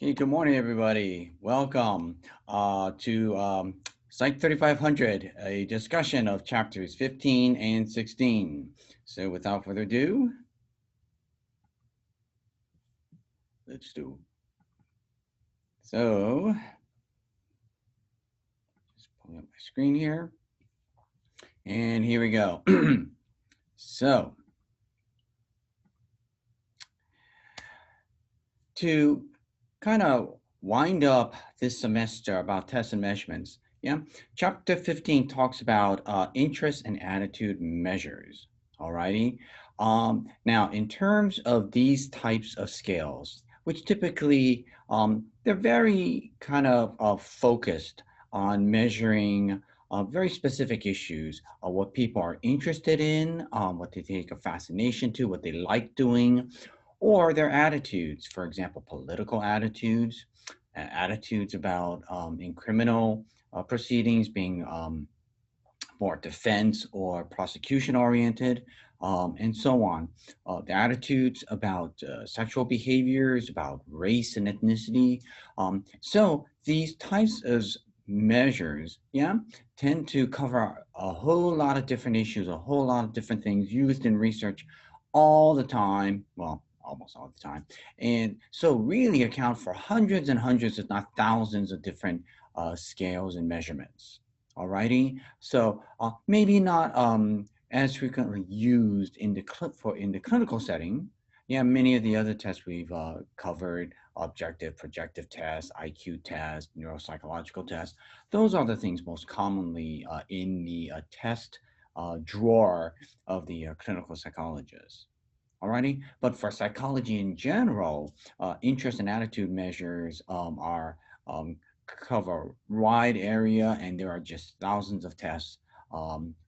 Okay, good morning, everybody. Welcome to Psych 3500, a discussion of chapters 15 and 16. So without further ado, let's do. So, just pulling up my screen here. And here we go. So, to kind of wind up this semester about tests and measurements, yeah, chapter 15 talks about interest and attitude measures. All righty. Now, in terms of these types of scales, which typically they're very kind of focused on measuring very specific issues of what people are interested in, what they take a fascination to, what they like doing, or their attitudes, for example, political attitudes, attitudes about in criminal proceedings being more defense or prosecution oriented, and so on. The attitudes about sexual behaviors, about race and ethnicity. So these types of measures, yeah, tend to cover a whole lot of different issues, a whole lot of different things used in research all the time. Well, almost all the time. And so really account for hundreds and hundreds, if not thousands of different scales and measurements. Alrighty, so maybe not as frequently used in the in the clinical setting. Yeah, many of the other tests we've covered, objective, projective tests, IQ tests, neuropsychological tests. Those are the things most commonly in the test drawer of the clinical psychologist. Alrighty, but for psychology in general, interest and attitude measures are um, cover wide area, and there are just thousands of tests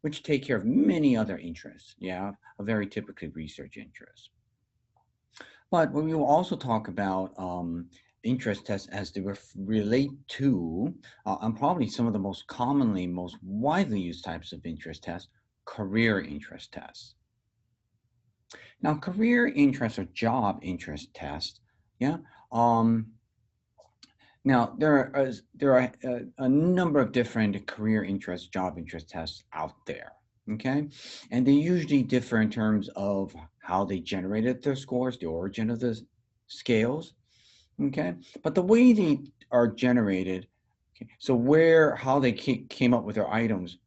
which take care of many other interests. Yeah, a very typically research interest. But we will also talk about interest tests as they relate to, and probably some of the most commonly, most widely used types of interest tests, career interest tests. Now, career interest or job interest tests, yeah. Now, there are a number of different career interest, job interest tests out there. Okay, and they usually differ in terms of how they generated their scores, the origin of the scales. Okay, but the way they are generated, okay, so where how they came up with their items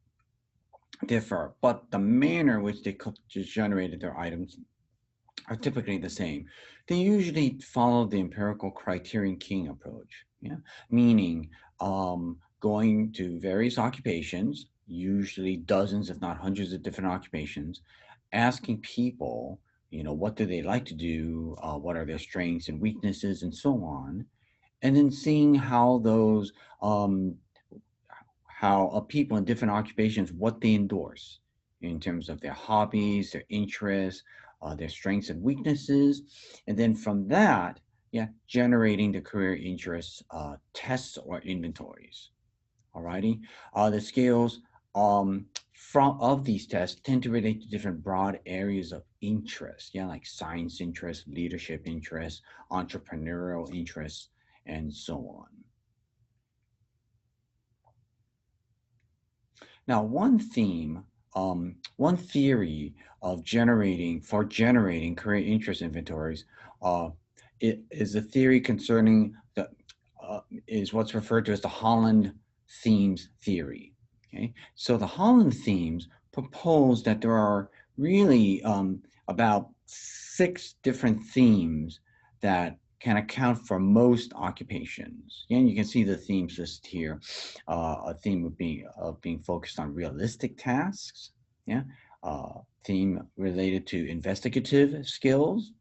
differ, but the manner in which they just generated their items are typically the same. They usually follow the empirical criterion keying approach, yeah? Meaning going to various occupations, usually dozens, if not hundreds of different occupations, asking people, what do they like to do? What are their strengths and weaknesses and so on? And then seeing how those, how people in different occupations, what they endorse in terms of their hobbies, their interests, their strengths and weaknesses. And then from that, yeah, generating the career interest tests or inventories. Alrighty. The scales from of these tests tend to relate to different broad areas of interest. Yeah, like science interest, leadership interest, entrepreneurial interests, and so on. Now, one theory of generating career interest inventories, uh, it is a theory concerning the is what's referred to as the Holland themes theory. Okay, so the Holland themes propose that there are really about 6 different themes that can account for most occupations. And you can see the themes list here. A theme of being focused on realistic tasks. Yeah, theme related to investigative skills,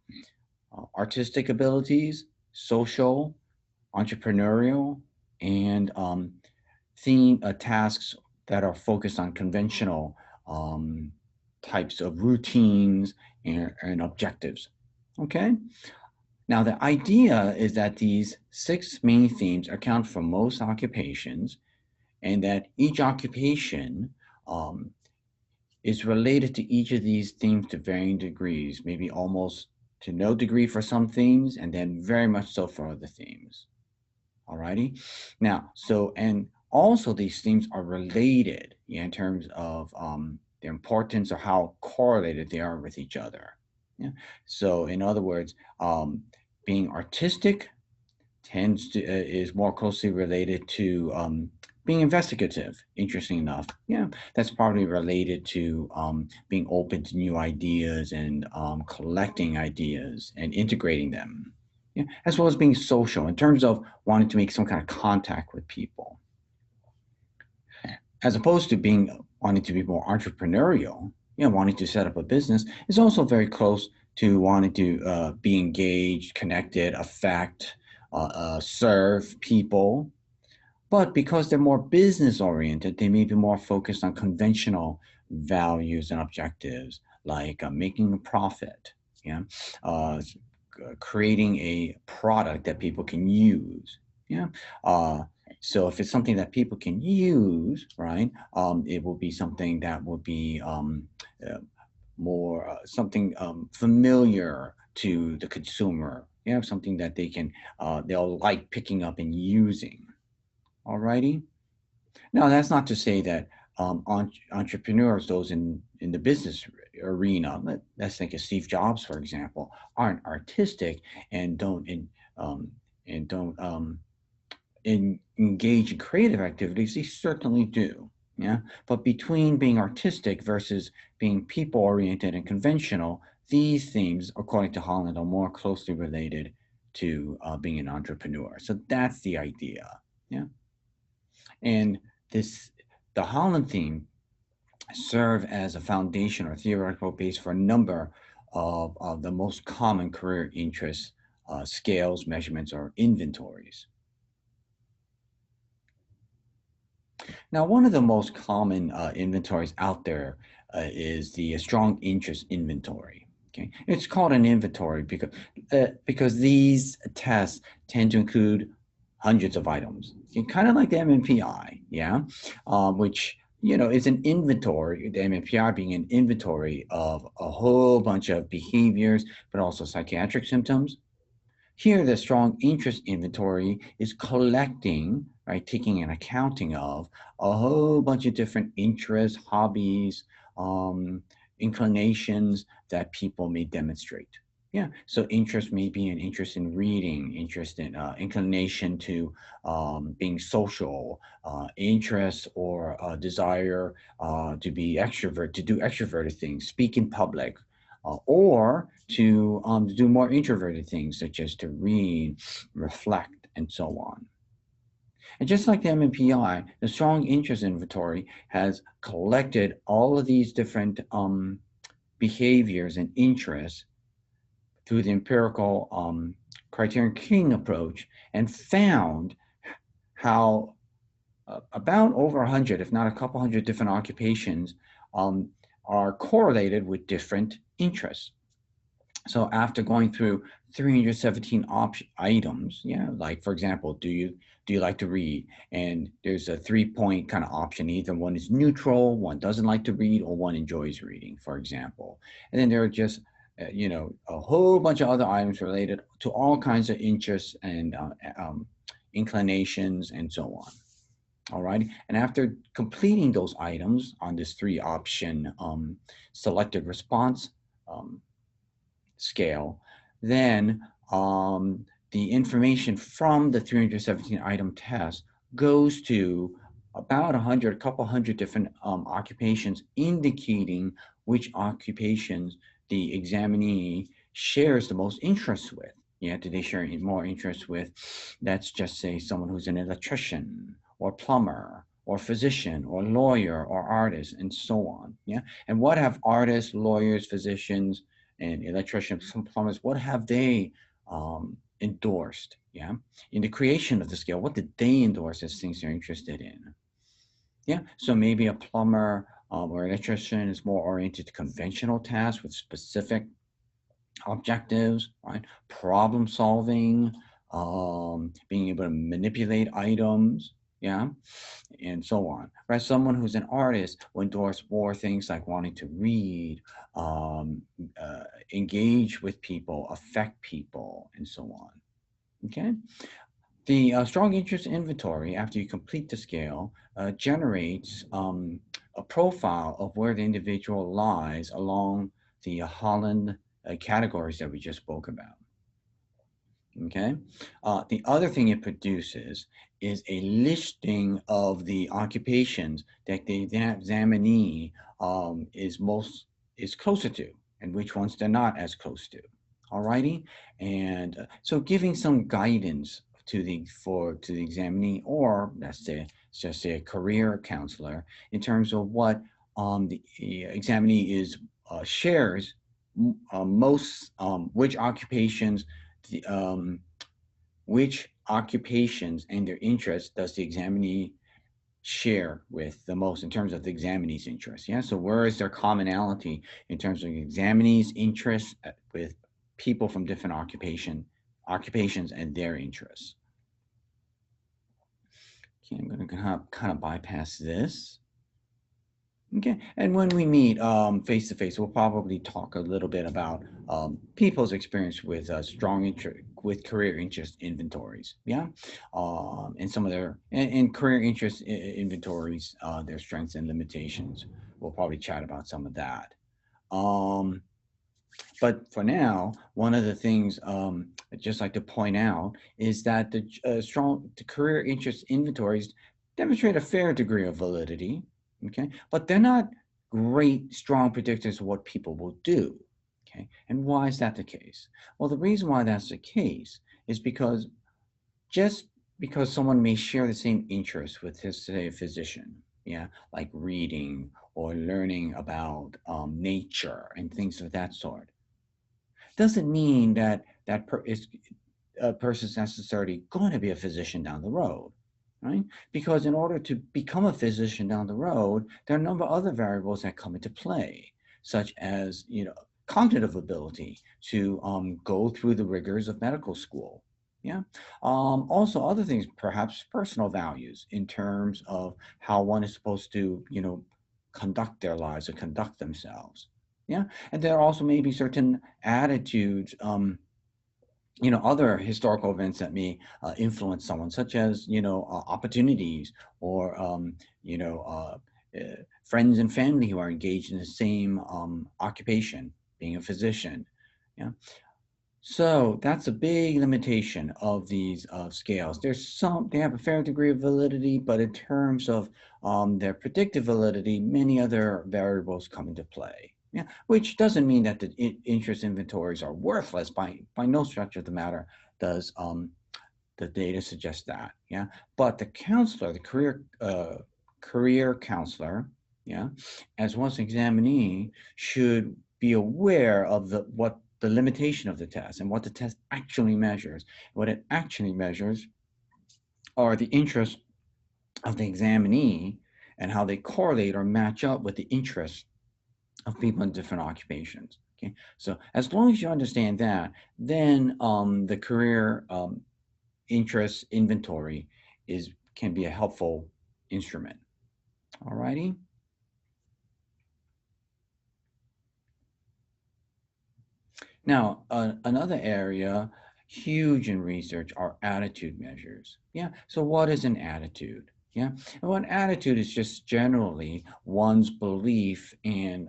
artistic abilities, social, entrepreneurial, and theme tasks that are focused on conventional types of routines and objectives. Okay. Now, the idea is that these 6 main themes account for most occupations, and that each occupation um, is related to each of these themes to varying degrees, maybe almost to no degree for some themes, and then very much so for other themes. Alrighty. Now, so and also these themes are related, yeah, in terms of their importance or how correlated they are with each other. Yeah. So, in other words, being artistic tends to is more closely related to being investigative. Interesting enough, yeah, that's probably related to being open to new ideas and collecting ideas and integrating them. Yeah, as well as being social in terms of wanting to make some kind of contact with people, as opposed to being wanting to be more entrepreneurial. You know, wanting to set up a business is also very close to wanting to be engaged, connected, affect, serve people. But because they're more business oriented, they may be more focused on conventional values and objectives, like making a profit, yeah, uh, creating a product that people can use, yeah. Uh, so if it's something that people can use, right, it will be something that will be uh, more something familiar to the consumer. You know, something that they'll like picking up and using. Alrighty. Now, that's not to say that entrepreneurs, those in the business arena, let's think of Steve Jobs, for example, aren't artistic and um, don't engage in creative activities. They certainly do. Yeah. But between being artistic versus being people oriented and conventional, these themes, according to Holland, are more closely related to being an entrepreneur. So that's the idea. Yeah. And this the Holland theme serve as a foundation or theoretical base for a number of the most common career interests, scales, measurements, or inventories. Now, one of the most common inventories out there is the strong interest inventory. Okay, it's called an inventory because these tests tend to include hundreds of items, okay, kind of like the MMPI, yeah, which is an inventory. The MMPI being an inventory of a whole bunch of behaviors, but also psychiatric symptoms. Here, the strong interest inventory is collecting, right, taking an accounting of a whole bunch of different interests, hobbies, um, inclinations that people may demonstrate. Yeah, so interest may be an interest in reading, interest in inclination to being social, interest or desire to be extrovert, to do extroverted things, speak in public, or to do more introverted things such as to read, reflect, and so on. And just like the MMPI, the strong interest inventory has collected all of these different behaviors and interests through the empirical criterion king approach and found how about over 100, if not a couple hundred different occupations um, are correlated with different interests. So after going through 317 items, yeah, like for example, do you like to read? And there's a 3-point kind of option. Either one is neutral, one doesn't like to read, or one enjoys reading, for example. And then there are just a whole bunch of other items related to all kinds of interests and inclinations and so on. All right. And after completing those items on this 3-option selected response um, scale, then the information from the 317 item test goes to about 100, a couple hundred different occupations, indicating which occupations the examinee shares the most interest with. Yeah, do they share more interest with, let's just say, someone who's an electrician or plumber or physician or lawyer or artist and so on. Yeah, and what have artists, lawyers, physicians, and electricians, some plumbers, what have they endorsed? Yeah, in the creation of the scale, what did they endorse as things they're interested in? Yeah, so maybe a plumber or electrician is more oriented to conventional tasks with specific objectives, right? Problem solving, being able to manipulate items, yeah, and so on. Right? Someone who's an artist will endorse more things like wanting to read, um, engage with people, affect people, and so on. Okay. The strong interest inventory, after you complete the scale, generates a profile of where the individual lies along the Holland categories that we just spoke about. Okay. The other thing it produces is a listing of the occupations that the examinee is most is closer to, and which ones they're not as close to. Alrighty, and so giving some guidance to the examinee, or let's just say a career counselor, in terms of what the examinee is shares most which occupations the, which occupations and their interests does the examinee share with the most in terms of the examinee's interest? Yeah, so where is their commonality in terms of the examinee's interest with people from different occupations and their interests? Okay, I'm going to kind of bypass this. Okay, and when we meet face to face, we'll probably talk a little bit about people's experience with strong interest with career interest inventories. Yeah, and some of their in career interest inventories, their strengths and limitations. We'll probably chat about some of that. Um, but for now, one of the things I'd just like to point out is that the career interest inventories demonstrate a fair degree of validity, okay, but they're not great, strong predictors of what people will do, okay. And why is that the case? Well, the reason why that's the case is because just because someone may share the same interests with his, say, a physician, yeah, like reading or learning about nature and things of that sort, doesn't mean that a person's necessarily going to be a physician down the road, right? Because in order to become a physician down the road, there are a number of other variables that come into play, such as cognitive ability to go through the rigors of medical school. Yeah. Also, other things, perhaps personal values in terms of how one is supposed to, conduct their lives or conduct themselves. Yeah. And there also may be certain attitudes, other historical events that may influence someone, such as, opportunities or, friends and family who are engaged in the same occupation, being a physician. Yeah. So that's a big limitation of these scales. They have a fair degree of validity, but in terms of their predictive validity, many other variables come into play. Yeah, which doesn't mean that the interest inventories are worthless. By no stretch of the matter does the data suggest that. Yeah, but the counselor, the career counselor, yeah, as well as examinee, should be aware of what the limitation of the test and what the test actually measures. What it actually measures are the interests of the examinee and how they correlate or match up with the interests of people in different occupations. Okay, so as long as you understand that, then the career interest inventory can be a helpful instrument. All righty. Now, another area huge in research are attitude measures. Yeah. So, what is an attitude? Yeah. Well, an attitude is just generally one's belief in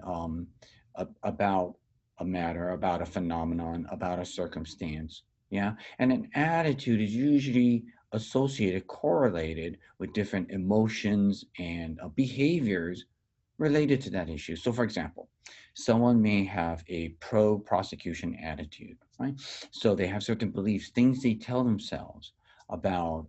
about a matter, about a phenomenon, about a circumstance. Yeah. And an attitude is usually associated, correlated with different emotions and behaviors related to that issue. So, for example, someone may have a pro prosecution attitude, right? So they have certain beliefs, things they tell themselves about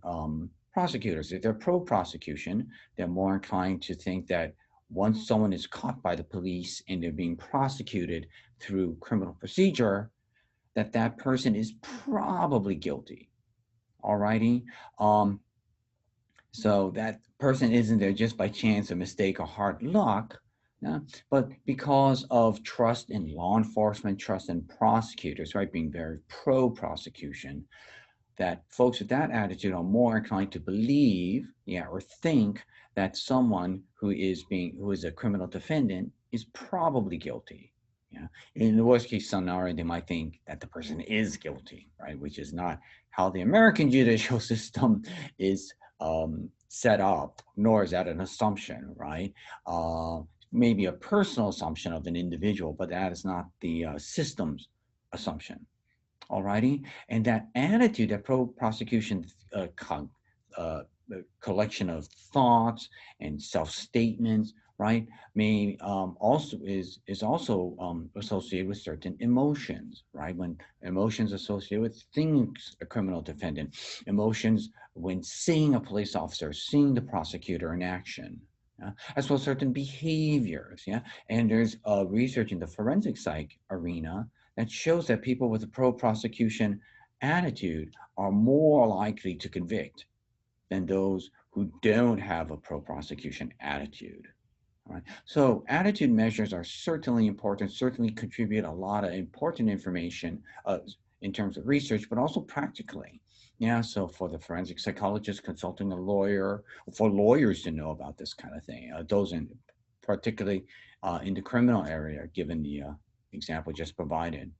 prosecutors. If they're pro prosecution, they're more inclined to think that once someone is caught by the police and they're being prosecuted through criminal procedure, that person is probably guilty. Alrighty. Um, so that person isn't there just by chance, a mistake, or hard luck, yeah, but because of trust in law enforcement, trust in prosecutors, right, being very pro prosecution, that folks with that attitude are more inclined to believe, yeah, or think that someone who is a criminal defendant is probably guilty. Yeah. In the worst case scenario, they might think that the person is guilty, right? Which is not how the American judicial system is set up, nor is that an assumption, right? Uh, Maybe a personal assumption of an individual, but that is not the system's assumption. Alrighty, and that attitude, that pro-prosecution uh, collection of thoughts and self-statements, right, may also is also associated with certain emotions, right? When emotions associated with things, a criminal defendant, emotions when seeing a police officer, seeing the prosecutor in action. As well as certain behaviors, yeah. And there's research in the forensic psych arena that shows that people with a pro prosecution attitude are more likely to convict than those who don't have a pro prosecution attitude. All right. So attitude measures are certainly important, certainly contribute a lot of important information in terms of research, but also practically. Yeah. So for the forensic psychologist consulting a lawyer, for lawyers to know about this kind of thing, those in particularly in the criminal area, given the example just provided.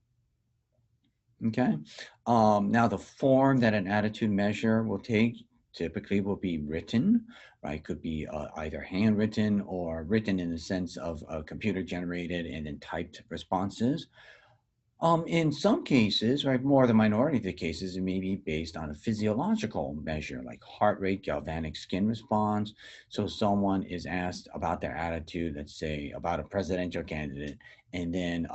Okay. Now, the form that an attitude measure will take typically will be written, right? Could be either handwritten or written in the sense of computer generated and then typed responses. In some cases, right, more the minority of the cases, it may be based on a physiological measure like heart rate, galvanic skin response. So someone is asked about their attitude, let's say about a presidential candidate, and then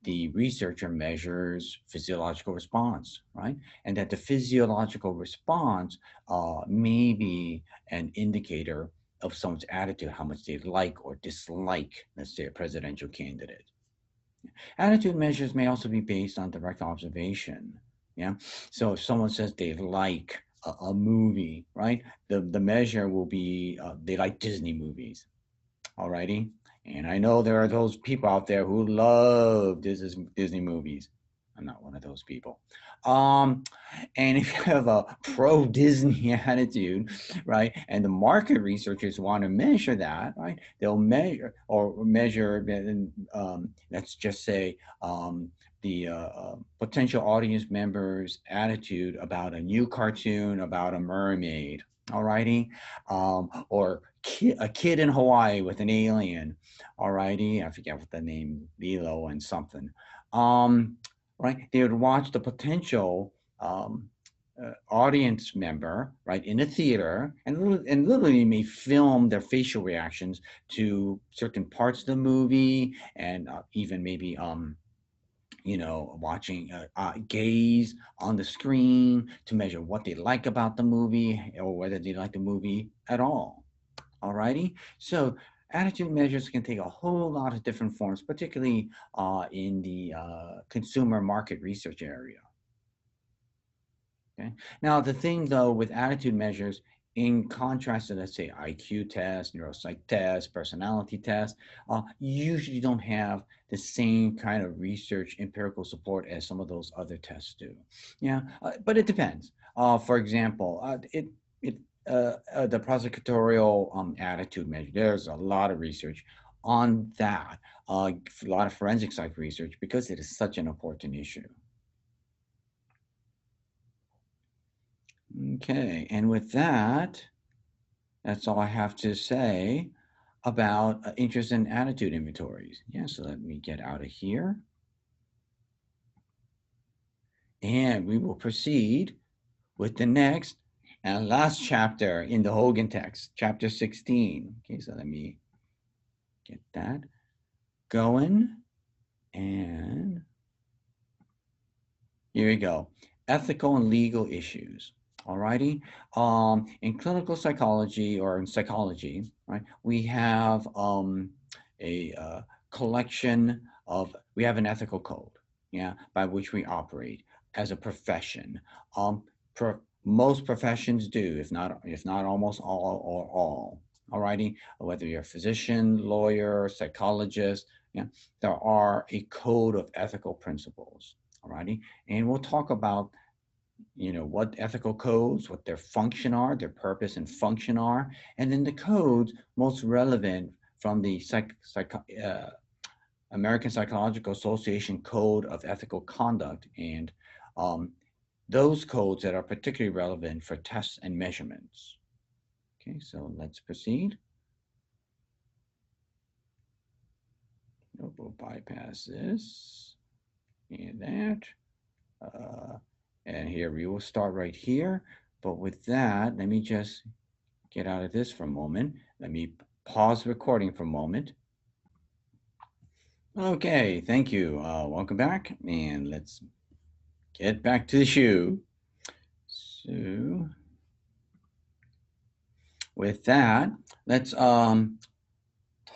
the researcher measures physiological response, right? And that the physiological response may be an indicator of someone's attitude, how much they like or dislike, let's say, a presidential candidate. Attitude measures may also be based on direct observation. Yeah. So if someone says they like a movie, right? The measure will be they like Disney movies. Alrighty. And I know there are those people out there who love Disney movies. I'm not one of those people. Um, and if you have a pro Disney attitude, right, and the market researchers want to measure that, right, they'll measure, let's just say, the potential audience members' attitude about a new cartoon about a mermaid. Alrighty, or a kid in Hawaii with an alien. Alrighty, I forget what the name, Lilo and something. Um, right? They would watch the potential audience member, right, in a theater, and literally may film their facial reactions to certain parts of the movie, and even maybe watching gaze on the screen to measure what they like about the movie or whether they like the movie at all. Alrighty. So attitude measures can take a whole lot of different forms, particularly in the consumer market research area. Okay. Now, the thing though with attitude measures, in contrast to let's say IQ tests, neuropsych tests, personality tests, usually don't have the same kind of research empirical support as some of those other tests do. Yeah, but it depends. For example, the prosecutorial attitude measure. There's a lot of research on that. A lot of forensic psych research because it is such an important issue. Okay, and with that, that's all I have to say about interest and attitude inventories. Yeah, so let me get out of here. And we will proceed with the next and last chapter in the Hogan text, chapter 16. Okay, so let me get that going. And here we go. Ethical and legal issues. Alrighty. In clinical psychology or in psychology, right, we have a collection of, we have an ethical code, yeah, by which we operate as a profession. Um, Most professions do, if not almost all or all. Alrighty, whether you're a physician, lawyer, psychologist, yeah, there are a code of ethical principles. Alrighty, and we'll talk about what ethical codes, what their function are, their purpose and function are, and then the codes most relevant from the American Psychological Association Code of Ethical Conduct, and um, those codes that are particularly relevant for tests and measurements. Okay, so let's proceed. Nope, we'll bypass this and that. Uh, and here we will start right here. But with that, let me just get out of this for a moment. Let me pause recording for a moment. Okay, thank you. Welcome back, and let's get back to the shoe. So with that, let's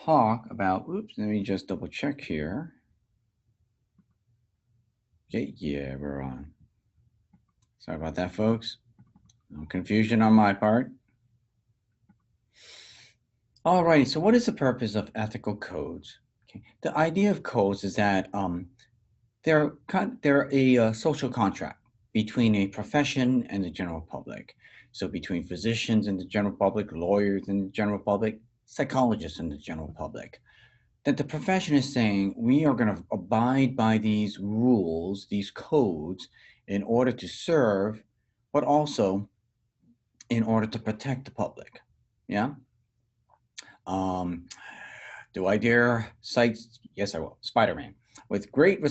talk about, oops, let me just double check here. Okay, yeah, we're on. Sorry about that, folks. No confusion on my part. All right, so what is the purpose of ethical codes? Okay. The idea of codes is that they're a social contract between a profession and the general public. So between physicians and the general public, lawyers and the general public, psychologists and the general public. That the profession is saying we are going to abide by these rules, these codes, in order to serve, but also in order to protect the public. Yeah. Um, do I dare cite? Yes, I will. Spider-Man. With great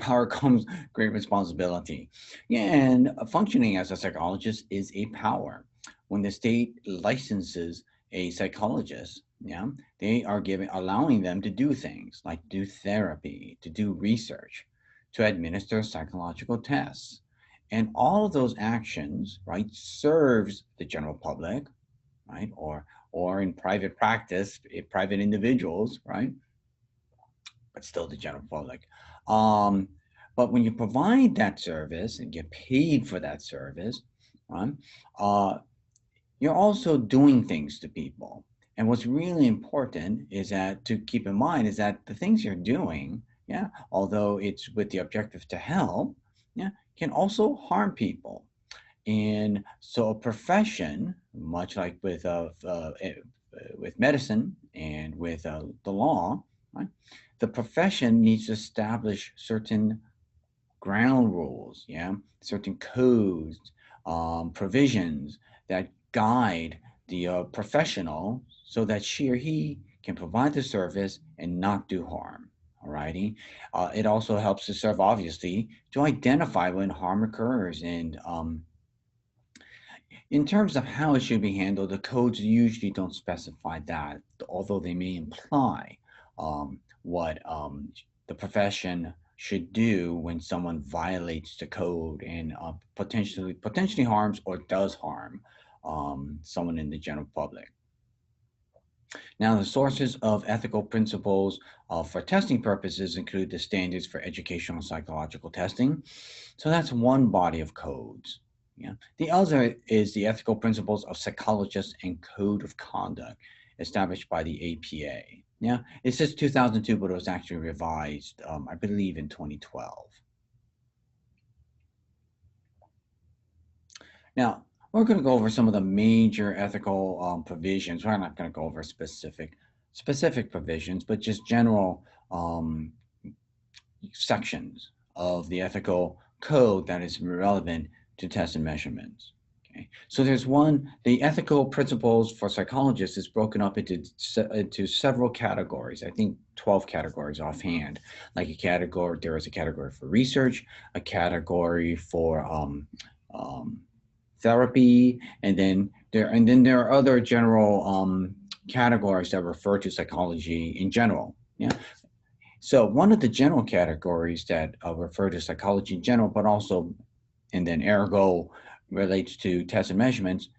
power comes great responsibility. Yeah, and functioning as a psychologist is a power. When the state licenses a psychologist, yeah, they are allowing them to do things like do therapy, to do research, to administer psychological tests. And all of those actions, right, serves the general public, right, or in private practice, private individuals, right, but still the general public. Um, but when you provide that service and get paid for that service, right, uh, you're also doing things to people. And what's really important is that to keep in mind is that the things you're doing, yeah, although it's with the objective to help, yeah, can also harm people. And so a profession, much like with medicine and with the law, right? The profession needs to establish certain ground rules, yeah, certain codes, provisions that guide the professional so that she or he can provide the service and not do harm. Alrighty. It also helps to serve, obviously, to identify when harm occurs. And in terms of how it should be handled, the codes usually don't specify that, although they may imply what the profession should do when someone violates the code and potentially harms or does harm someone in the general public. Now, the sources of ethical principles for testing purposes include the standards for educational psychological testing. So that's one body of codes. Yeah. The other is the ethical principles of psychologists and code of conduct established by the APA. Yeah, it says 2002, but it was actually revised, I believe, in 2012. Now, we're going to go over some of the major ethical provisions. We're not going to go over specific provisions, but just general sections of the ethical code that is relevant to tests and measurements. Okay. So there's one, the ethical principles for psychologists is broken up into several categories. I think 12 categories offhand. Like a category, there is a category for research, a category for um, therapy, and then there are other general categories that refer to psychology in general. Yeah. So one of the general categories that refer to psychology in general, but also, and then ergo relates to tests and measurements,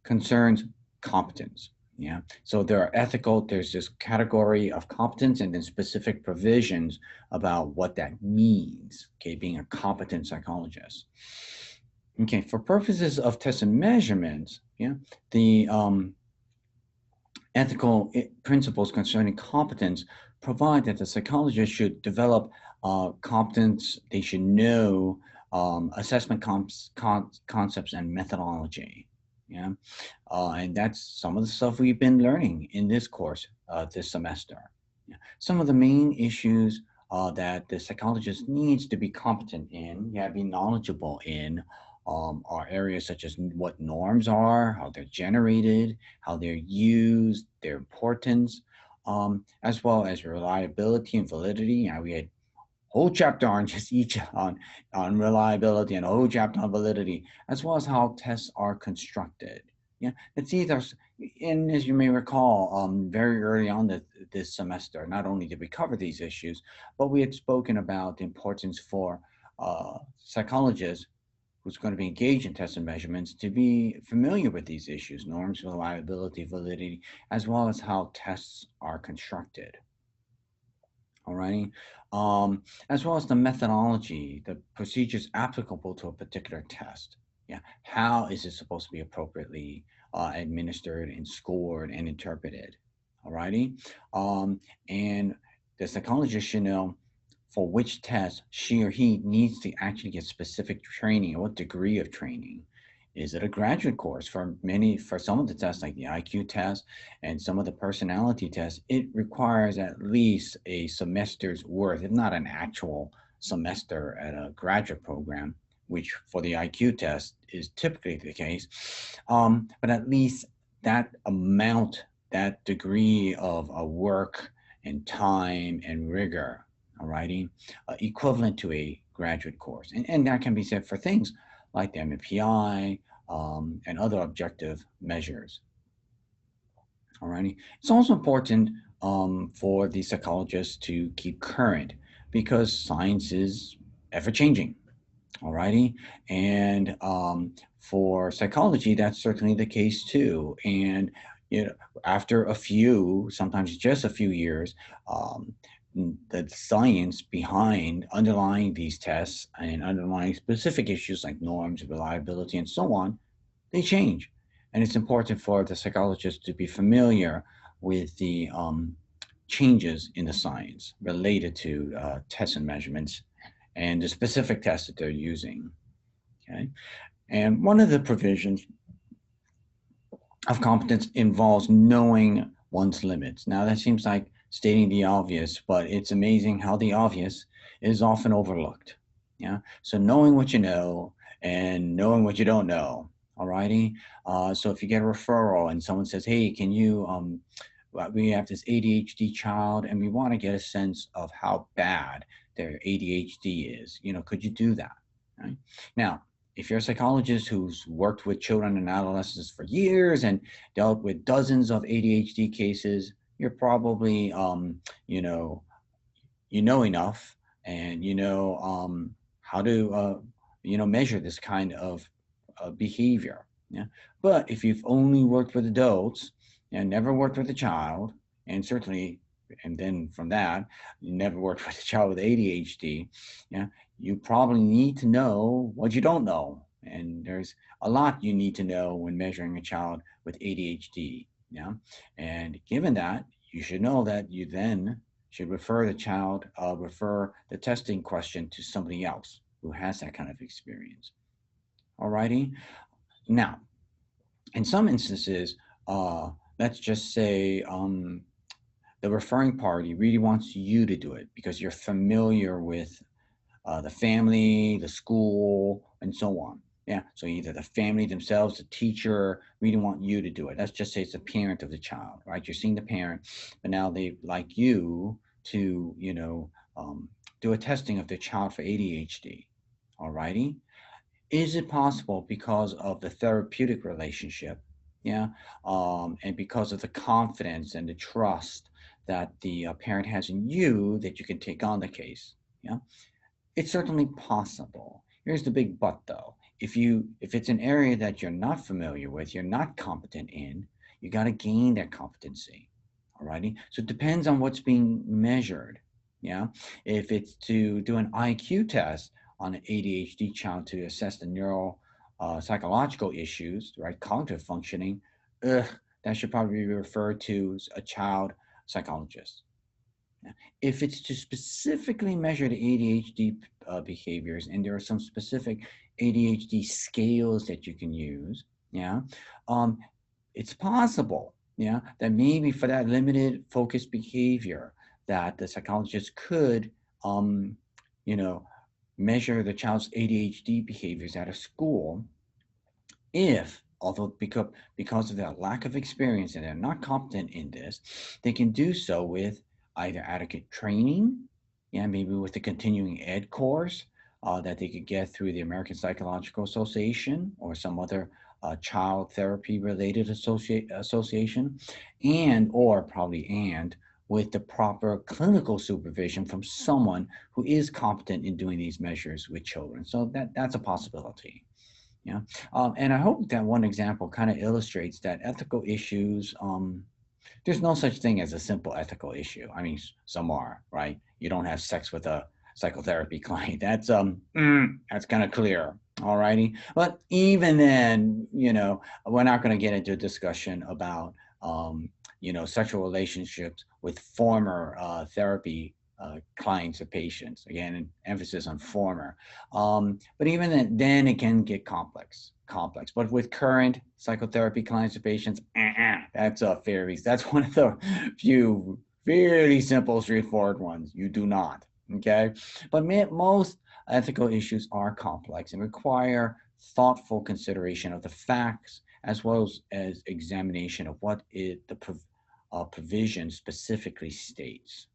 concerns competence. Yeah. So there's this category of competence and then specific provisions about what that means, okay, being a competent psychologist. Okay, for purposes of tests and measurements, yeah, the ethical principles concerning competence provide that the psychologist should develop competence, they should know assessment concepts and methodology. Yeah, and that's some of the stuff we've been learning in this course this semester. Yeah. Some of the main issues that the psychologist needs to be competent in, yeah, be knowledgeable in, are areas such as what norms are, how they're generated, how they're used, their importance, as well as reliability and validity. Yeah, we had whole chapter on just each on reliability and a whole chapter on validity, as well as how tests are constructed. Yeah, it's either, and as you may recall, very early on this semester, not only did we cover these issues, but we had spoken about the importance for psychologists who's going to be engaged in tests and measurements to be familiar with these issues, norms, reliability, validity, as well as how tests are constructed. Alrighty. As well as the methodology, the procedures applicable to a particular test. Yeah. How is it supposed to be appropriately administered and scored and interpreted? Alrighty. And the psychologist should know for which test she or he needs to actually get specific training or what degree of training. Is it a graduate course? For some of the tests, like the IQ test and some of the personality tests, it requires at least a semester's worth, if not an actual semester at a graduate program, which for the IQ test is typically the case. But at least that amount, that degree of work and time and rigor, alrighty, equivalent to a graduate course. And that can be said for things like the MPI, and other objective measures. Alrighty. It's also important for the psychologist to keep current because science is ever changing. Alrighty. And for psychology, that's certainly the case too. And you know, after a few, sometimes just a few years, um, the science behind underlying these tests and underlying specific issues like norms, reliability, and so on, they change. And it's important for the psychologist to be familiar with the changes in the science related to tests and measurements and the specific tests that they're using. Okay. And one of the provisions of competence involves knowing one's limits. Now, that seems like stating the obvious, but it's amazing how the obvious is often overlooked. Yeah. So, knowing what you know and knowing what you don't know. All righty. So, if you get a referral and someone says, hey, can you, we have this ADHD child and we want to get a sense of how bad their ADHD is, could you do that? Right. Now, if you're a psychologist who's worked with children and adolescents for years and dealt with dozens of ADHD cases, you're probably, enough and how to, measure this kind of behavior. Yeah. But if you've only worked with adults and never worked with a child, and certainly, and then from that, you never worked with a child with ADHD, yeah, you probably need to know what you don't know. And there's a lot you need to know when measuring a child with ADHD. Yeah. And given that, you should know that you then should refer the testing question to somebody else who has that kind of experience. Alrighty. Now, in some instances, let's just say the referring party really wants you to do it because you're familiar with the family, the school, and so on. Yeah, so either the family themselves, the teacher, really want you to do it. Let's just say it's the parent of the child, right? You're seeing the parent, but now they like you to, do a testing of the child for ADHD. Alrighty. Is it possible because of the therapeutic relationship? Yeah. And because of the confidence and the trust that the parent has in you that you can take on the case? Yeah. It's certainly possible. Here's the big but though. If it's an area that you're not familiar with, you're not competent in, you got to gain that competency. Alrighty. So it depends on what's being measured. Yeah. If it's to do an IQ test on an ADHD child to assess the neural psychological issues, right? Cognitive functioning, that should probably be referred to as a child psychologist. If it's to specifically measure the ADHD behaviors, and there are some specific ADHD scales that you can use, yeah, um, it's possible, yeah, that maybe for that limited focused behavior, that the psychologist could, um, you know, measure the child's ADHD behaviors at a school if, although because of their lack of experience and they're not competent in this, they can do so with either adequate training, yeah, maybe with a continuing ed course that they could get through the American Psychological Association or some other child therapy related association, and or probably and with the proper clinical supervision from someone who is competent in doing these measures with children. So that's a possibility. Yeah. And I hope that one example kind of illustrates that ethical issues, there's no such thing as a simple ethical issue. I mean, some are, right? You don't have sex with a psychotherapy client. That's kind of clear. All righty. But even then, we're not going to get into a discussion about, sexual relationships with former therapy clients or patients. Again, an emphasis on former. But even then it can get complex. But with current psychotherapy clients or patients, that's a fairly, that's one of the few fairly simple, straightforward ones. You do not. Okay. But most ethical issues are complex and require thoughtful consideration of the facts as well as examination of what the provision specifically states.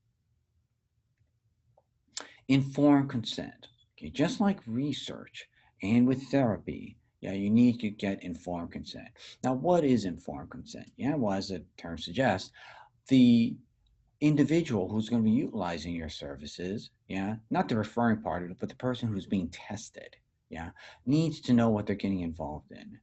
Informed consent. Okay, just like research and with therapy, yeah, you need to get informed consent. Now, what is informed consent? Yeah, well, as the term suggests, the individual who's going to be utilizing your services, yeah, not the referring party, but the person who's being tested, yeah, needs to know what they're getting involved in.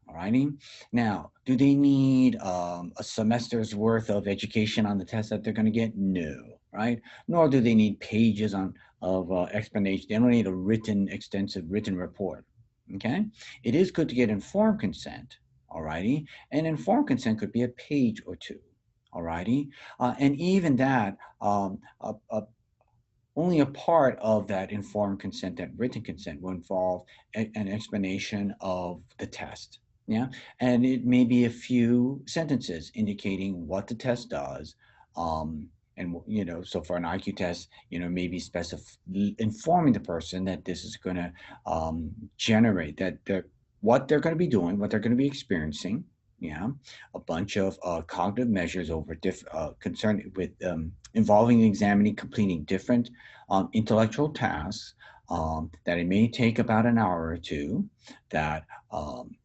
All righty. Now, do they need a semester's worth of education on the test that they're going to get? No, right? Nor do they need pages of explanation. They don't need a extensive written report. Okay. It is good to get informed consent. All righty. And informed consent could be a page or two. All righty. And even that, only a part of that informed consent, that written consent, will involve an explanation of the test. Yeah. And it may be a few sentences indicating what the test does. And, so for an IQ test, maybe informing the person that this is going to generate what they're going to be doing, what they're going to be experiencing. Yeah, a bunch of cognitive measures over concern with involving examining, completing different intellectual tasks that it may take about an hour or two, that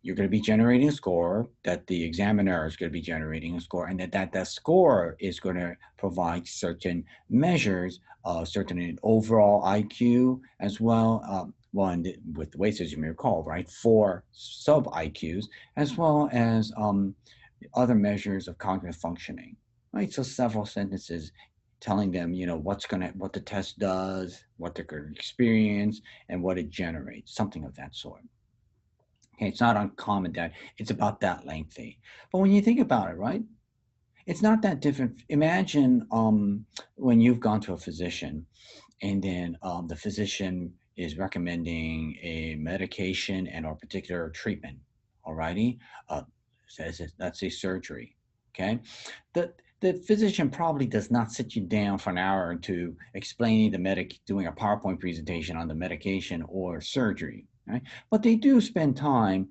you're going to be generating a score, that the examiner is going to be generating a score, and that score is going to provide certain measures, certain overall IQ as well. One with the weights, as you may recall, right? 4 sub IQs, as well as other measures of cognitive functioning, right? So several sentences telling them, what the test does, what they're going to experience, and what it generates, something of that sort. Okay, it's not uncommon that it's about that lengthy. But when you think about it, right, it's not that different. Imagine when you've gone to a physician and then the physician is recommending a medication and or particular treatment. Alrighty, says let's say surgery. Okay, the the physician probably does not sit you down for an hour or two explaining doing a PowerPoint presentation on the medication or surgery, right? But they do spend time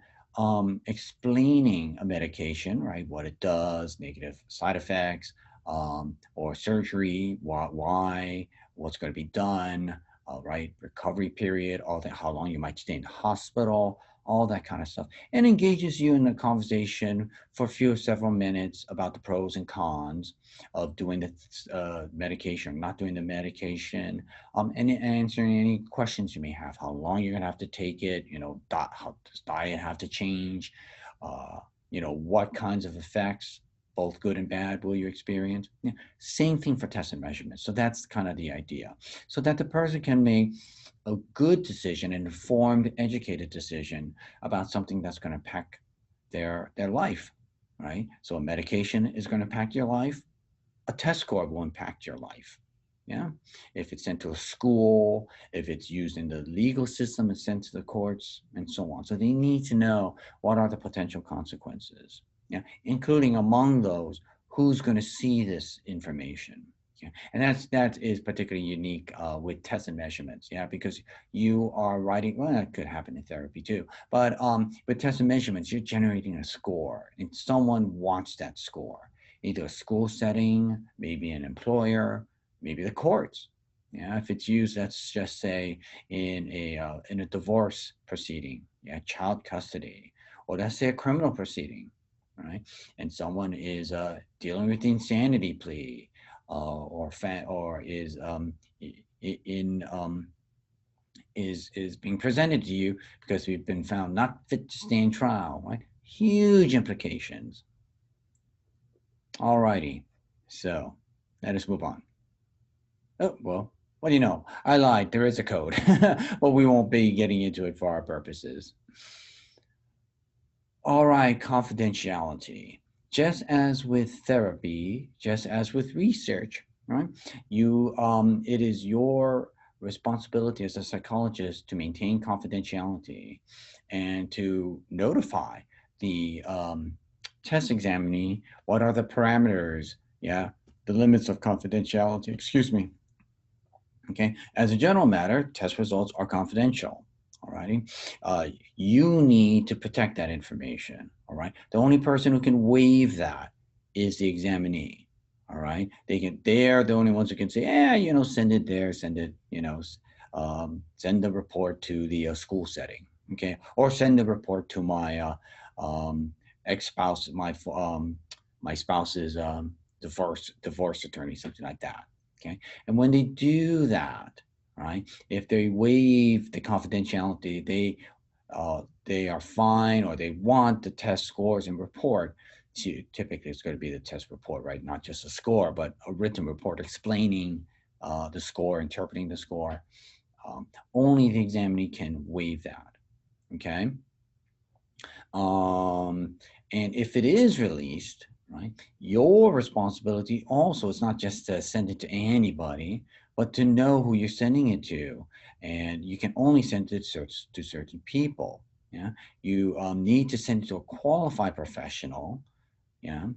explaining a medication, right? What it does, negative side effects, or surgery, why, what's going to be done, right? Recovery period, all that, how long you might stay in the hospital, all that kind of stuff, and engages you in a conversation for several minutes about the pros and cons of doing the medication or not doing the medication, and answering any questions you may have. How long you're going to have to take it? How does diet have to change? Uh, what kinds of effects, both good and bad, will you experience? Yeah. Same thing for tests and measurements. So that's kind of the idea, so that the person can make a good decision, an informed, educated decision about something that's going to impact their life, right? So a medication is going to impact your life. A test score will impact your life. Yeah. If it's sent to a school, if it's used in the legal system and sent to the courts, and so on. So they need to know what are the potential consequences. Yeah. Including among those, who's going to see this information. Yeah, and that is particularly unique with tests and measurements. Yeah, because you are writing. Well, that could happen in therapy too. But with tests and measurements, you're generating a score, and someone wants that score. Either a school setting, maybe an employer, maybe the courts. Yeah, if it's used, let's just say in a divorce proceeding, yeah, child custody, or let's say a criminal proceeding, right? And someone is dealing with the insanity plea or is in is being presented to you because we've been found not fit to stand trial, right? Huge implications. All righty, so let us move on. Oh well, what do you know? I lied. There is a code, but we won't be getting into it for our purposes. All right, confidentiality. Just as with therapy, just as with research, right? It is your responsibility as a psychologist to maintain confidentiality and to notify the test examinee what are the parameters, yeah, the limits of confidentiality. Excuse me. Okay. As a general matter, test results are confidential. All righty. You need to protect that information. All right. The only person who can waive that is the examinee. All right. They're the only ones who can say, yeah, send it there, send it, send the report to the school setting. Okay. Or send the report to my um, ex spouse, my spouse's divorce attorney, something like that. Okay. And when they do that, right, if they waive the confidentiality, they are fine or they want the test scores and report to typically it's going to be the test report, right? Not just a score, but a written report explaining the score, interpreting the score. Only the examinee can waive that. Okay. Um, and if it is released, right, your responsibility also is not just to send it to anybody, but to know who you're sending it to. And you can only send it to certain people. Yeah, you need to send it to a qualified professional. Yeah,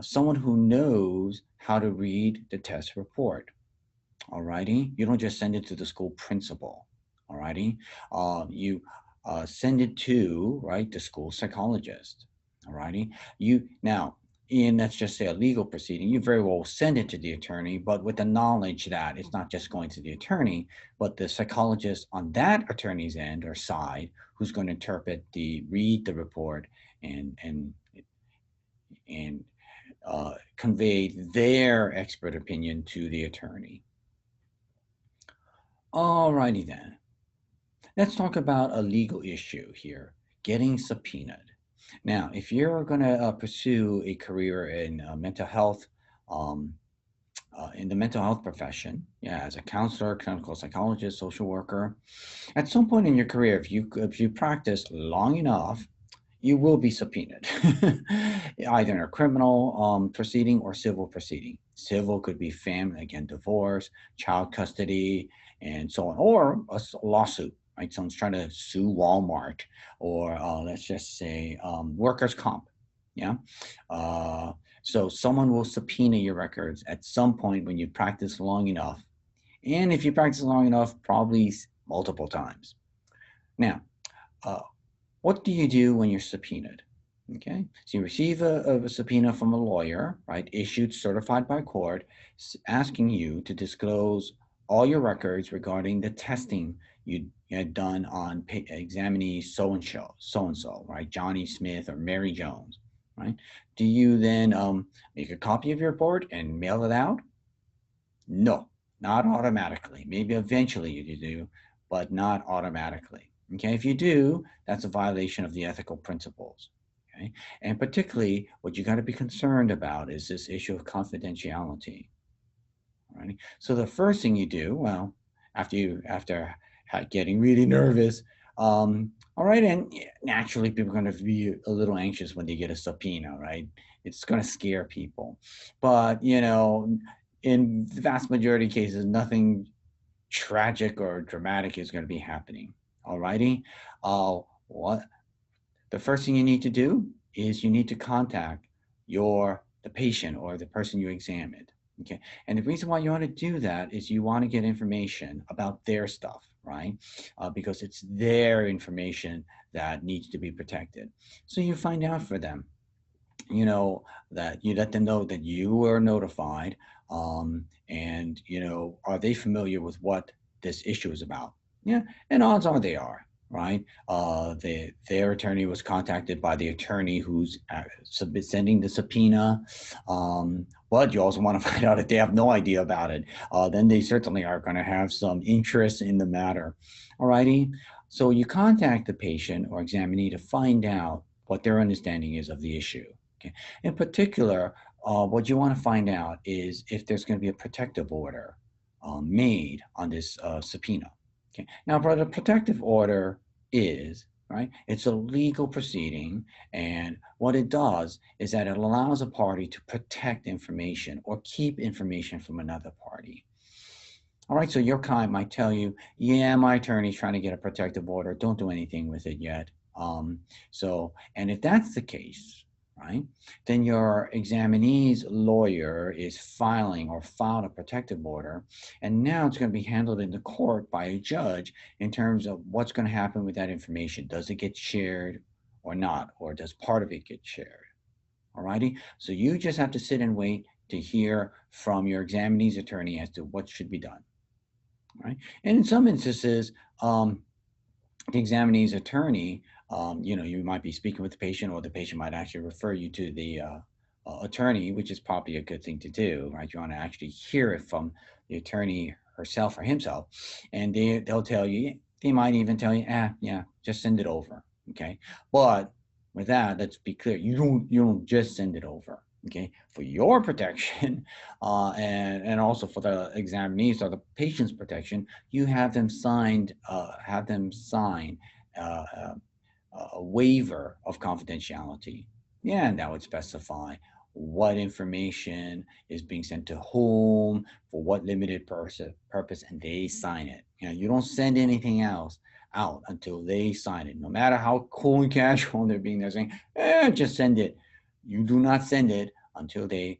someone who knows how to read the test report. Alrighty, you don't just send it to the school principal. Alrighty, you send it to right the school psychologist. Alrighty, you now in let's just say a legal proceeding, you very well send it to the attorney, but with the knowledge that it's not just going to the attorney, but the psychologist on that attorney's end or side who's going to read the report and convey their expert opinion to the attorney. Alrighty then. Let's talk about a legal issue here, getting subpoenaed. Now, if you're going to pursue a career in mental health, um, in the mental health profession, yeah, as a counselor, clinical psychologist, social worker, at some point in your career, if you practice long enough, you will be subpoenaed, either in a criminal proceeding or civil proceeding. Civil could be family, again, divorce, child custody, and so on, or a lawsuit. Right, someone's trying to sue Walmart, or let's just say workers' comp. Yeah, uh, so someone will subpoena your records at some point when you practice long enough, and if you practice long enough, probably multiple times. Now, uh, what do you do when you're subpoenaed? Okay, so you receive a subpoena from a lawyer, right, issued, certified by court, asking you to disclose all your records regarding the testing you had done on examinee so and so, right, Johnny Smith or Mary Jones, right? Do you then make a copy of your report and mail it out? No, not automatically. Maybe eventually you do, but not automatically. Okay, if you do, that's a violation of the ethical principles. Okay, and particularly what you got to be concerned about is this issue of confidentiality. Right. So the first thing you do, well, after getting really nervous, all right, and naturally people are going to be a little anxious when they get a subpoena, right? It's going to scare people, but in the vast majority of cases, nothing tragic or dramatic is going to be happening. All righty. What the first thing you need to do is you need to contact the patient or the person you examined. Okay. And the reason why you want to do that is you want to get information about their stuff, right? Because it's their information that needs to be protected. So you find out for them, that you let them know that you were notified, and are they familiar with what this issue is about? Yeah, and odds are they are, right. Their attorney was contacted by the attorney who's sending the subpoena, but you also want to find out if they have no idea about it. Then they certainly are going to have some interest in the matter. Alrighty, so you contact the patient or examinee to find out what their understanding is of the issue. Okay. In particular, what you want to find out is if there's going to be a protective order made on this subpoena. Okay. Now, what a protective order is, right? It's a legal proceeding, and what it does is that it allows a party to protect information or keep information from another party. All right, so your client might tell you, yeah, my attorney's trying to get a protective order. Don't do anything with it yet. And if that's the case, right, then your examinee's lawyer is filing or filed a protective order, and now it's going to be handled in the court by a judge in terms of what's going to happen with that information. Does it get shared or not, or does part of it get shared? All righty. So you just have to sit and wait to hear from your examinee's attorney as to what should be done. Right. And in some instances, the examinee's attorney, you might be speaking with the patient, or the patient might actually refer you to the attorney, which is probably a good thing to do, right? You want to actually hear it from the attorney herself or himself, and they'll tell you. They might even tell you, yeah, just send it over, okay? But with that, let's be clear: you don't just send it over, okay? For your protection, and also for the examinees or the patient's protection, you have them sign uh, uh, a waiver of confidentiality. Yeah, and that would specify what information is being sent to whom for what limited purpose, and they sign it. You don't send anything else out until they sign it. No matter how cool and casual they're being, they're saying, just send it. You do not send it until they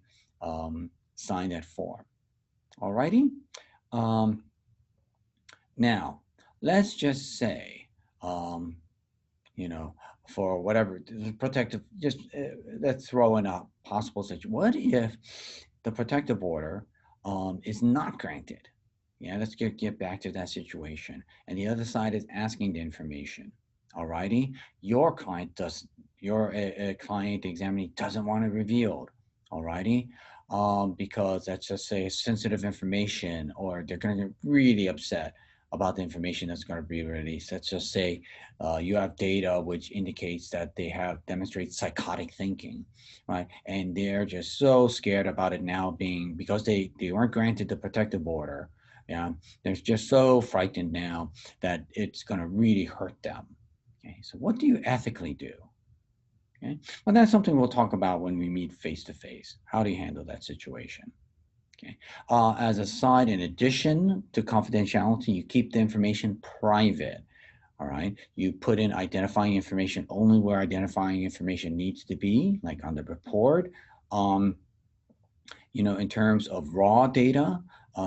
sign that form. Alrighty. Um, Now, let's just say, um, you know, for whatever protective, just let's throw in a possible situation. What if the protective order is not granted? Yeah, let's get back to that situation. And the other side is asking the information. All righty. Your client examinee doesn't want it revealed. All righty. Because that's just say sensitive information, or they're going to get really upset about the information that's going to be released. Let's just say you have data which indicates that they have demonstrated psychotic thinking, right? And they're just so scared about it now being, because they weren't granted the protective order. Yeah, they're just so frightened now that it's going to really hurt them. Okay, so what do you ethically do? Okay, well, that's something we'll talk about when we meet face to face. How do you handle that situation? Okay. As a side, in addition to confidentiality, you keep the information private. All right. You put in identifying information only where identifying information needs to be, like on the report. Um, in terms of raw data,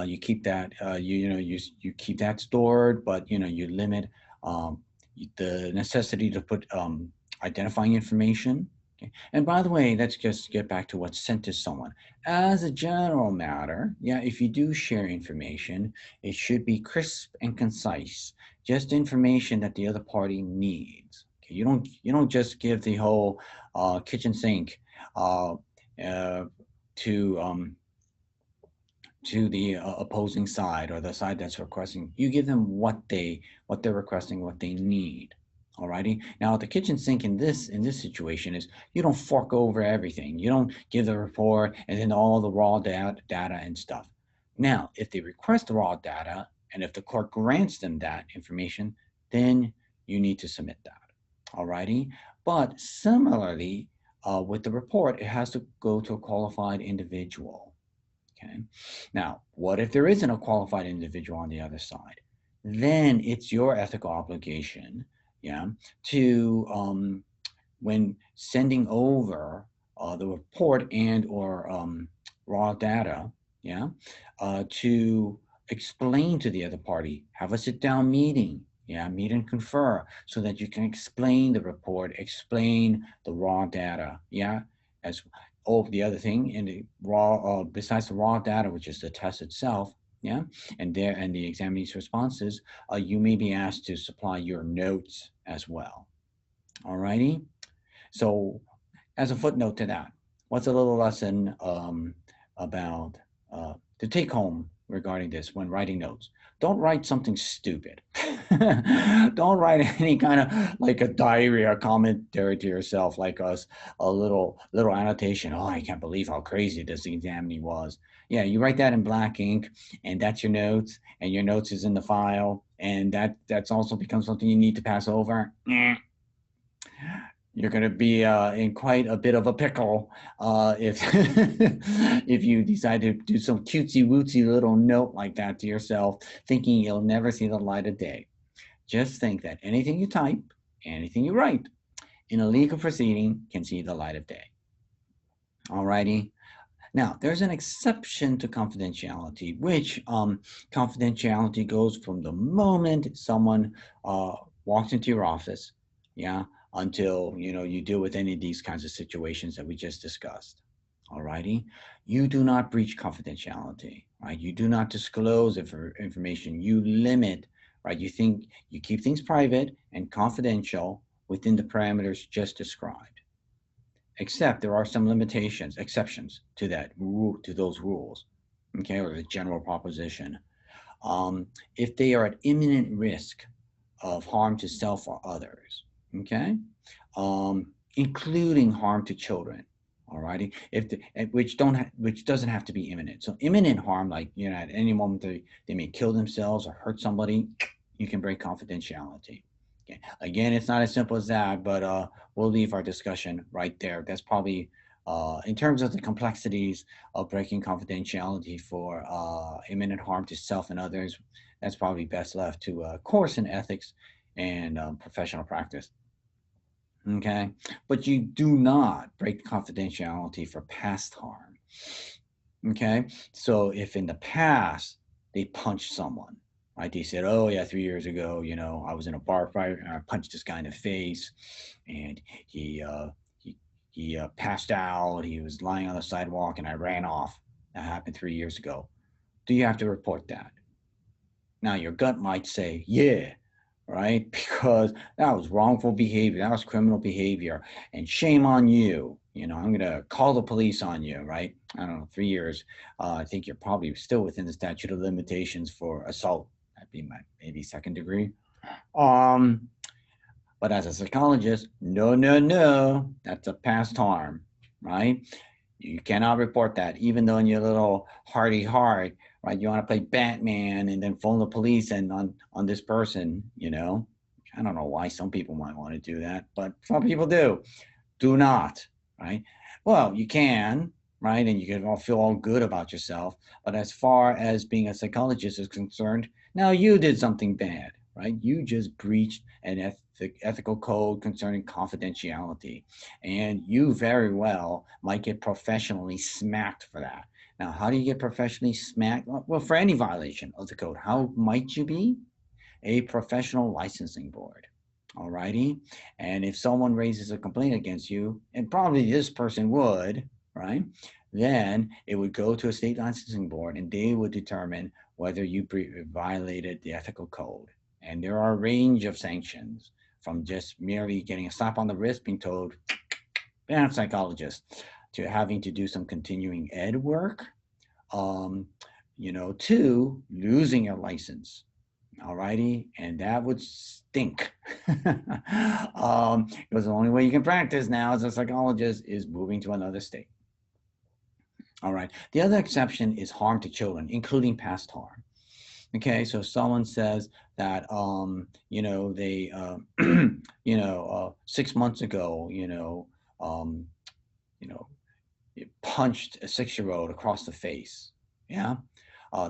you keep that you keep that stored, but you limit um, the necessity to put identifying information. Okay. And by the way, let's just get back to what's sent to someone. As a general matter, yeah, if you do share information, it should be crisp and concise, just information that the other party needs. Okay. You don't just give the whole kitchen sink uh, uh, to the opposing side, or the side that's requesting. You give them what they're requesting, what they need. Alrighty. Now the kitchen sink in this situation is, you don't fork over everything. You don't give the report and then all the raw data and stuff. Now, if they request the raw data, and if the court grants them that information, then you need to submit that. Alrighty. But similarly, with the report, it has to go to a qualified individual. Okay. Now, what if there isn't a qualified individual on the other side? Then it's your ethical obligation, yeah, to when sending over the report and or raw data, yeah, to explain to the other party, have a sit down meeting, yeah, meet and confer so that you can explain the report, explain the raw data, yeah, as oh, the other thing in the raw, besides the raw data, which is the test itself, yeah, and the examinee's responses, you may be asked to supply your notes as well. Alrighty. So as a footnote to that, what's a little lesson about to take home regarding this when writing notes? Don't write something stupid. Don't write any kind of like a diary or commentary to yourself, like us, a little annotation. Oh, I can't believe how crazy this examinee was. Yeah, you write that in black ink, and that's your notes, and your notes is in the file, and that's also becomes something you need to pass over. You're going to be in quite a bit of a pickle if if you decide to do some cutesy wootsy little note like that to yourself, thinking you'll never see the light of day. Just think that anything you type, anything you write in a legal proceeding can see the light of day. Alrighty. Now, there's an exception to confidentiality, which confidentiality goes from the moment someone uh, walks into your office, yeah, until you deal with any of these kinds of situations that we just discussed. Alrighty, you do not breach confidentiality, right? You do not disclose information. You limit, right? You keep things private and confidential within the parameters just described, except there are some limitations, exceptions to that rule, to those rules, okay, or the general proposition. If they are at imminent risk of harm to self or others, okay, including harm to children. Alrighty, if the, which doesn't have to be imminent. So imminent harm, like at any moment they may kill themselves or hurt somebody, you can break confidentiality. Okay. Again, it's not as simple as that, but we'll leave our discussion right there. That's probably in terms of the complexities of breaking confidentiality for imminent harm to self and others. That's probably best left to a course in ethics and professional practice. Okay, but you do not break confidentiality for past harm. Okay, so if in the past they punched someone, right? They said, "Oh yeah, 3 years ago, I was in a bar fight and I punched this guy in the face, and he passed out. He was lying on the sidewalk, and I ran off. That happened 3 years ago. Do you have to report that?" Now, your gut might say, yeah, right? Because that was wrongful behavior. That was criminal behavior. And shame on you. I'm going to call the police on you, right? I don't know, 3 years. I think you're probably still within the statute of limitations for assault. That'd be my maybe second degree. Um, but as a psychologist, no, no, no. That's a past harm, right? You cannot report that, even though in your little hearty heart, right? You want to play Batman and then phone the police and on this person. I don't know why some people might want to do that, but some people do. Do not, right? Well, you can, right? And you can all feel all good about yourself. But as far as being a psychologist is concerned, now you did something bad, right? You just breached an ethical code concerning confidentiality. And you very well might get professionally smacked for that. Now, how do you get professionally smacked? Well, for any violation of the code, how might you be? A professional licensing board. All righty. And if someone raises a complaint against you, and probably this person would, right? Then it would go to a state licensing board and they would determine whether you violated the ethical code. And there are a range of sanctions from just merely getting a slap on the wrist, being told, bam, psychologist, to having to do some continuing ed work, um, to losing your license. All righty, and that would stink. Because the only way you can practice now as a psychologist is moving to another state. All right. The other exception is harm to children, including past harm. Okay, so someone says that they 6 months ago um, you know punched a 6-year-old across the face. Yeah,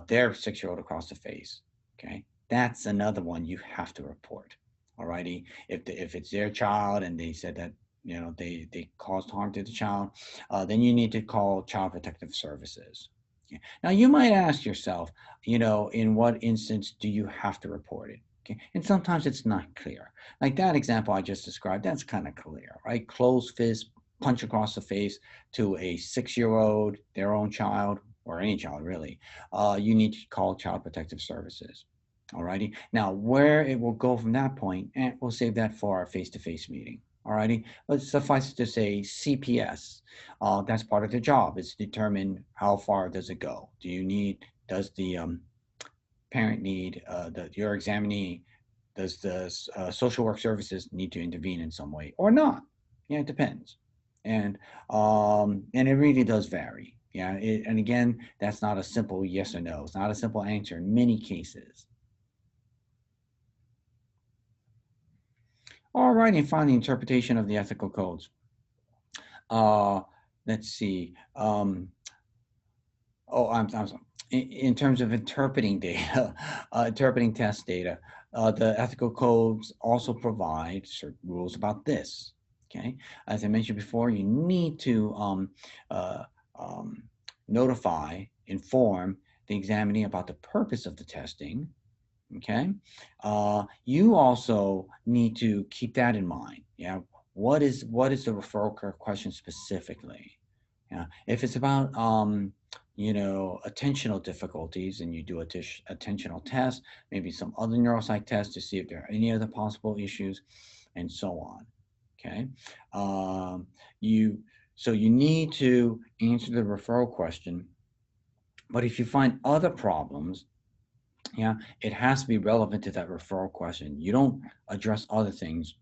their 6-year-old across the face. Okay, that's another one you have to report. Alrighty, if it's their child and they said that they caused harm to the child, then you need to call Child Protective Services. Yeah. Now, you might ask yourself, in what instance do you have to report it? Okay. And sometimes it's not clear. Like that example I just described, that's kind of clear, right? Closed fist, punch across the face to a 6-year-old, their own child, or any child really. You need to call Child Protective Services. Alrighty. Now, where it will go from that point, and we'll save that for our face-to-face meeting. Alrighty. But suffice it to say, CPS, that's part of the job. Is to determine how far does it go. Does the parent need, your examinee, does the social work services need to intervene in some way or not? Yeah, it depends. And it really does vary. Yeah, and again, that's not a simple yes or no. It's not a simple answer in many cases. All right, and finally, interpretation of the ethical codes. Uh, let's see. I'm sorry. In terms of interpreting data, interpreting test data, the ethical codes also provide certain rules about this. Okay, as I mentioned before, you need to uh, um, notify, inform the examinee about the purpose of the testing. Okay, you also need to keep that in mind. Yeah, what is the referral question specifically? Yeah, if it's about attentional difficulties, and you do a attentional test, maybe some other neuropsych tests to see if there are any other possible issues, and so on. Okay, um, you so you need to answer the referral question. But if you find other problems, yeah, it has to be relevant to that referral question. You don't address other things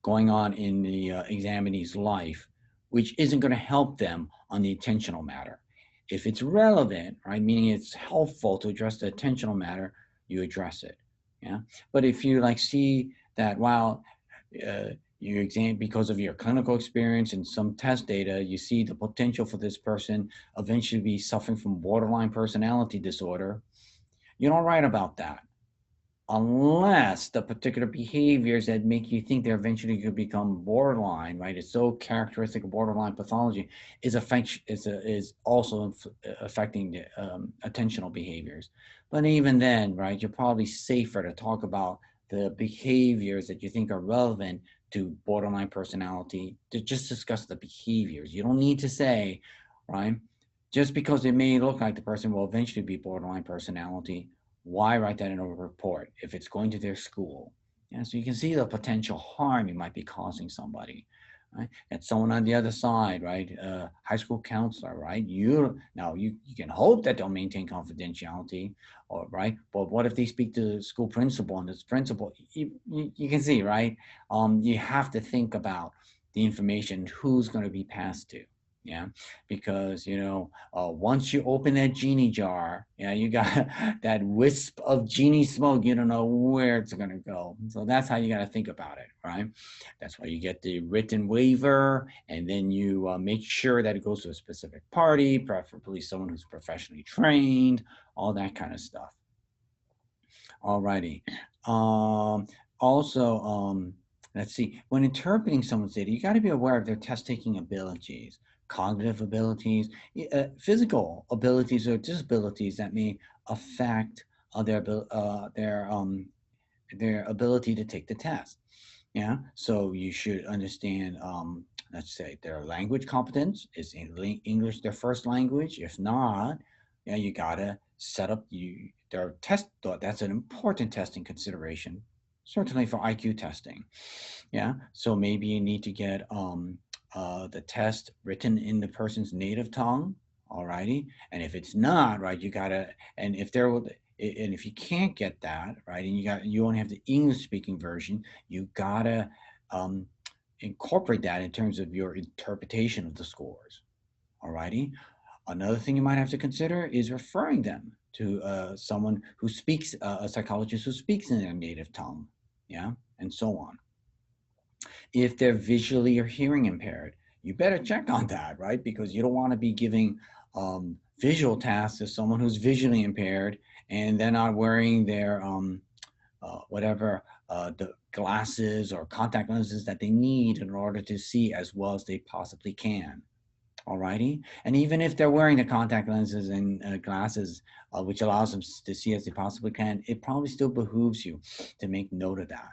going on in the examinee's life, which isn't going to help them on the attentional matter. If it's relevant, right, meaning it's helpful to address the attentional matter, you address it. Yeah. But if you like see that, wow, uh, you examine because of your clinical experience and some test data, you see the potential for this person eventually be suffering from borderline personality disorder, you don't write about that unless the particular behaviors that make you think they're eventually going to become borderline, right? It's so characteristic of borderline pathology is also affecting the attentional behaviors. But even then, right, you're probably safer to talk about the behaviors that you think are relevant to borderline personality, to just discuss the behaviors. You don't need to say, right, just because it may look like the person will eventually be borderline personality, why write that in a report if it's going to their school? Yeah, so you can see the potential harm you might be causing somebody, right? And someone on the other side, right? High school counselor, right? You can hope that they'll maintain confidentiality, or right? But what if they speak to the school principal, and this principal, you can see, right? You have to think about the information who's going to be passed to. Yeah, because once you open that genie jar, yeah, you got that wisp of genie smoke. You don't know where it's gonna go. So that's how you got to think about it, right? That's why you get the written waiver, and then you make sure that it goes to a specific party, preferably someone who's professionally trained, all that kind of stuff. Alrighty. Um, also, let's see. When interpreting someone's data, you got to be aware of their test-taking abilities, cognitive abilities, physical abilities, or disabilities that may affect their ability to take the test. Yeah. So you should understand. Let's say their language competence is English their first language. If not, yeah, you gotta set up their test. That's an important testing consideration, certainly for IQ testing. Yeah. So maybe you need to get the test written in the person's native tongue. Alrighty. And if it's not right, you gotta. And if there will. And if you can't get that right, and you only have the English speaking version, you gotta um, incorporate that in terms of your interpretation of the scores. Alrighty. Another thing you might have to consider is referring them to someone who speaks, a psychologist who speaks in their native tongue. Yeah, and so on. If they're visually or hearing impaired, you better check on that, right? Because you don't want to be giving visual tasks to someone who's visually impaired, and they're not wearing their whatever the glasses or contact lenses that they need in order to see as well as they possibly can. Alrighty, and even if they're wearing the contact lenses and glasses, which allows them to see as they possibly can, it probably still behooves you to make note of that.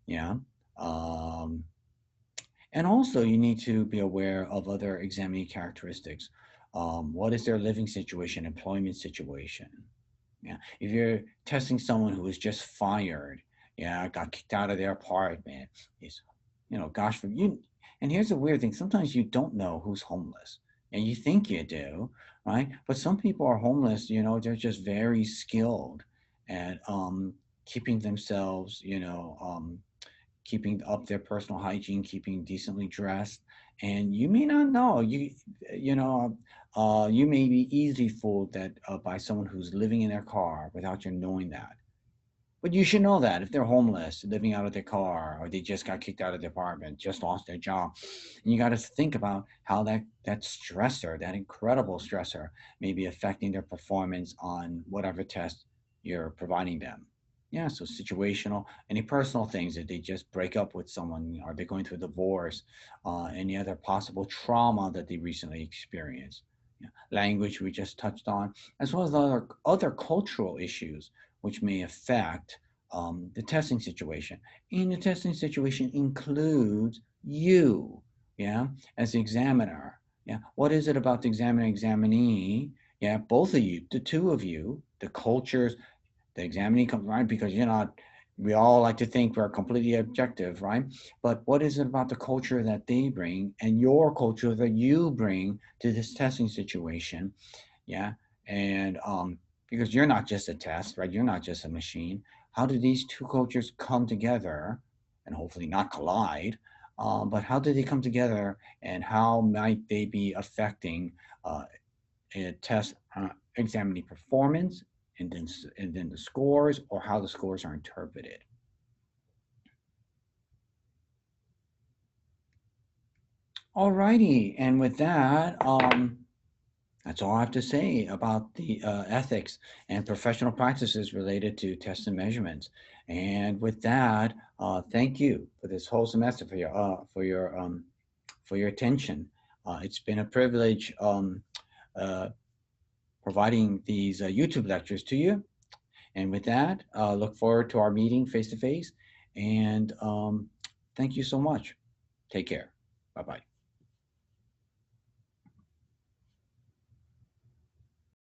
Yeah. Um, and also, you need to be aware of other examining characteristics. What is their living situation, employment situation? Yeah. If you're testing someone who was just fired, yeah, got kicked out of their apartment, is, gosh, for you. And here's the weird thing: sometimes you don't know who's homeless, and you think you do, right? But some people are homeless. They're just very skilled at keeping themselves, keeping up their personal hygiene, keeping decently dressed, and you may not know. You may be easily fooled that by someone who's living in their car without you knowing that. But you should know that if they're homeless, living out of their car, or they just got kicked out of their apartment, just lost their job, and you got to think about how that stressor, that incredible stressor, may be affecting their performance on whatever test you're providing them. Yeah, so situational, any personal things, if they just break up with someone, are they going through a divorce, any other possible trauma that they recently experienced. Yeah. Language we just touched on, as well as other cultural issues which may affect the testing situation. And the testing situation includes you, yeah, as the examiner. Yeah, what is it about the examiner, examinee? Yeah, both of you, the two of you, the cultures, the examinee comes right because you're not. We all like to think we're completely objective, right? But what is it about the culture that they bring and your culture that you bring to this testing situation? Yeah. And because you're not just a test, right? You're not just a machine. How do these two cultures come together and hopefully not collide? But how do they come together and how might they be affecting a test examining performance and then the scores or how the scores are interpreted? Alrighty. And with that, that's all I have to say about the ethics and professional practices related to tests and measurements. And with that, thank you for this whole semester for your attention. It's been a privilege uh, providing these YouTube lectures to you. And with that, look forward to our meeting face to face. And thank you so much. Take care. Bye bye.